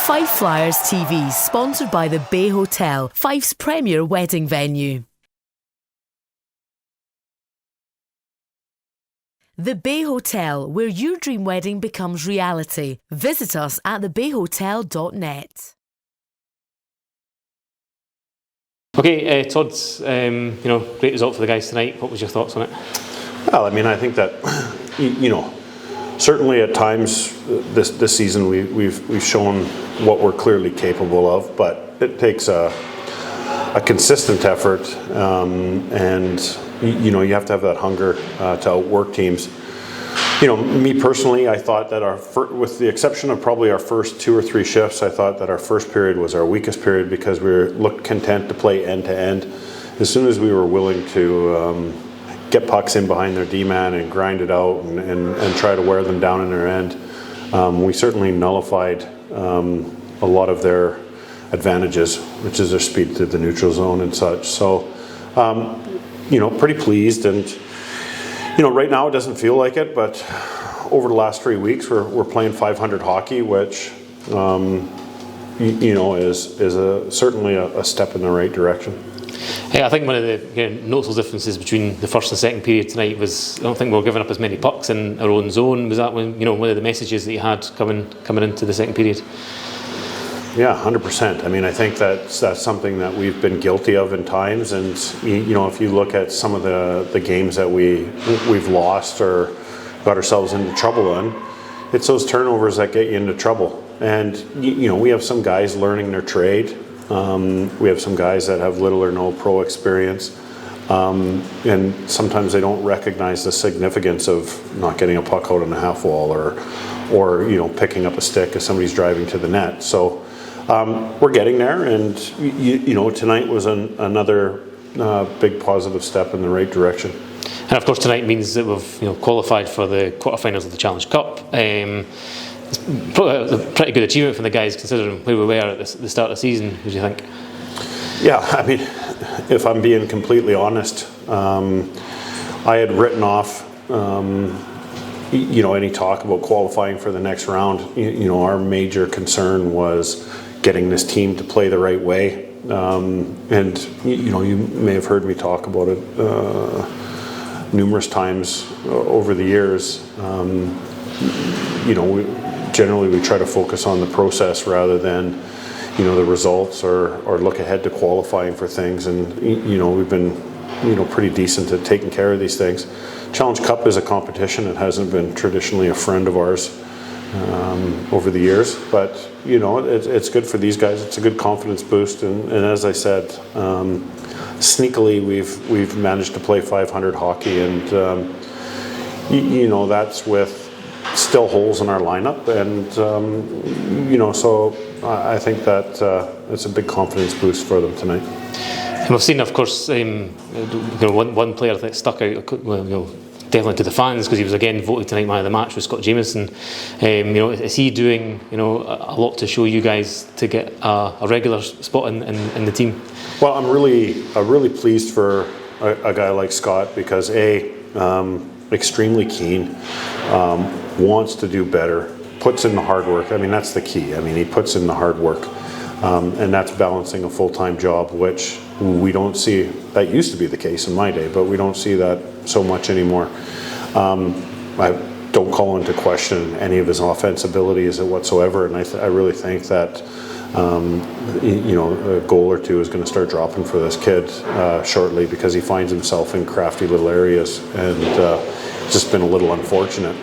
Fife Flyers TV, sponsored by the Bay Hotel, Fife's premier wedding venue. The Bay Hotel, where your dream wedding becomes reality. Visit us at thebayhotel.net. Okay, Todd, great result for the guys tonight. What was your thoughts on it? Well, I mean, I think that, certainly at times this season we've shown what we're clearly capable of, but it takes a consistent effort, and you have to have that hunger to outwork teams. Me personally, I thought that with the exception of probably our first 2 or 3 shifts, I thought that our first period was our weakest period because we looked content to play end to end. As soon as we were willing to get pucks in behind their D-man and grind it out and try to wear them down in their end, we certainly nullified a lot of their advantages, which is their speed to the neutral zone and such. So, pretty pleased, and right now it doesn't feel like it, but over the last 3 weeks we're playing 500 hockey, which is certainly a step in the right direction. Yeah, I think one of the notable differences between the first and second period tonight was I don't think we were giving up as many pucks in our own zone. Was that one of the messages that you had coming into the second period? Yeah, 100%. I mean, I think that's something that we've been guilty of in times, and if you look at some of the games that we've lost or got ourselves into trouble in, it's those turnovers that get you into trouble. And we have some guys learning their trade. We have some guys that have little or no pro experience, and sometimes they don't recognize the significance of not getting a puck out on the half wall or picking up a stick as somebody's driving to the net. So we're getting there, and tonight was another big positive step in the right direction. And of course tonight means that we've qualified for the quarterfinals of the Challenge Cup. It's probably a pretty good achievement for the guys considering where we were at the start of the season. What do you think? Yeah, I mean, if I'm being completely honest, I had written off any talk about qualifying for the next round. Our major concern was getting this team to play the right way, and you may have heard me talk about it numerous times over the years. Generally we try to focus on the process rather than the results or look ahead to qualifying for things, and we've been pretty decent at taking care of these things. Challenge Cup is a competition. It hasn't been traditionally a friend of ours over the years, but it's good for these guys. It's a good confidence boost, and as I said, sneakily we've managed to play 500 hockey, and that's with still holes in our lineup, and so I think that it's a big confidence boost for them tonight. And we've seen, of course, one player that stuck out, definitely to the fans, because he was again voted tonight man of the match, was Scott Jameson. Is he doing a lot to show you guys to get a regular spot in the team? Well, I'm really pleased for a guy like Scott, because extremely keen, wants to do better, puts in the hard work. I mean, that's the key. I mean, he puts in the hard work, and that's balancing a full-time job, which we don't see. That used to be the case in my day, but we don't see that so much anymore. I don't call into question any of his offense abilities whatsoever, and I really think that a goal or two is going to start dropping for this kid shortly, because he finds himself in crafty little areas, and just been a little unfortunate.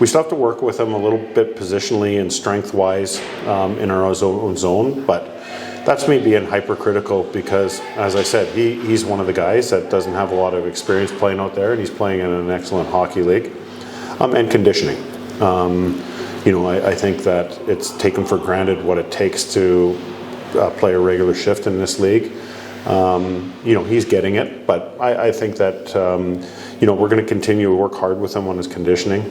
We still have to work with him a little bit positionally and strength-wise in our own zone, but that's me being hypercritical, because, as I said, he's one of the guys that doesn't have a lot of experience playing out there, and he's playing in an excellent hockey league, and conditioning. I think that it's taken for granted what it takes to play a regular shift in this league. He's getting it, but I think that we're going to continue to work hard with him on his conditioning,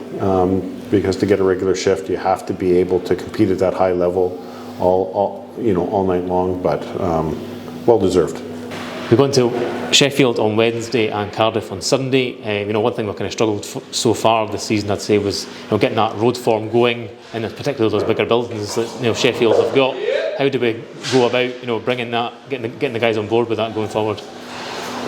because to get a regular shift, you have to be able to compete at that high level all night long. But well deserved. We go into Sheffield on Wednesday and Cardiff on Sunday. One thing we've kind of struggled so far this season, I'd say, was getting that road form going, and particularly those bigger buildings that Sheffield have got. How do we go about bringing that, getting the guys on board with that going forward?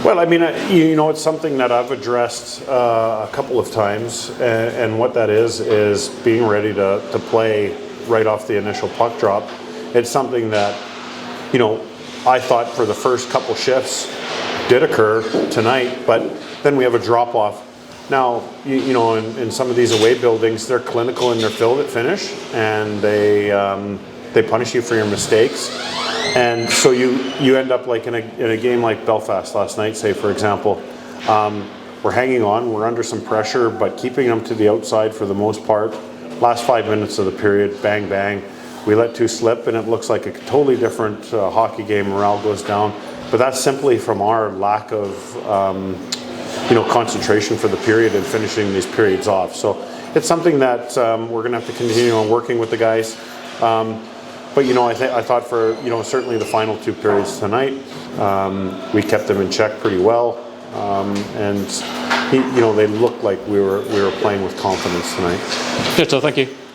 Well, I mean, it's something that I've addressed a couple of times, and what that is being ready to play right off the initial puck drop. It's something that, I thought for the first couple shifts did occur tonight, but then we have a drop off. Now, in some of these away buildings, they're clinical in their finish, and they punish you for your mistakes. And so you end up like in a game like Belfast last night, say for example, we're hanging on, we're under some pressure, but keeping them to the outside for the most part. Last 5 minutes of the period, bang, bang. We let two slip, and it looks like a totally different hockey game. Morale goes down, but that's simply from our lack of concentration for the period and finishing these periods off. So it's something that we're going to have to continue on working with the guys. But I thought for certainly the final two periods tonight, we kept them in check pretty well, and they looked like we were playing with confidence tonight. Good, so thank you.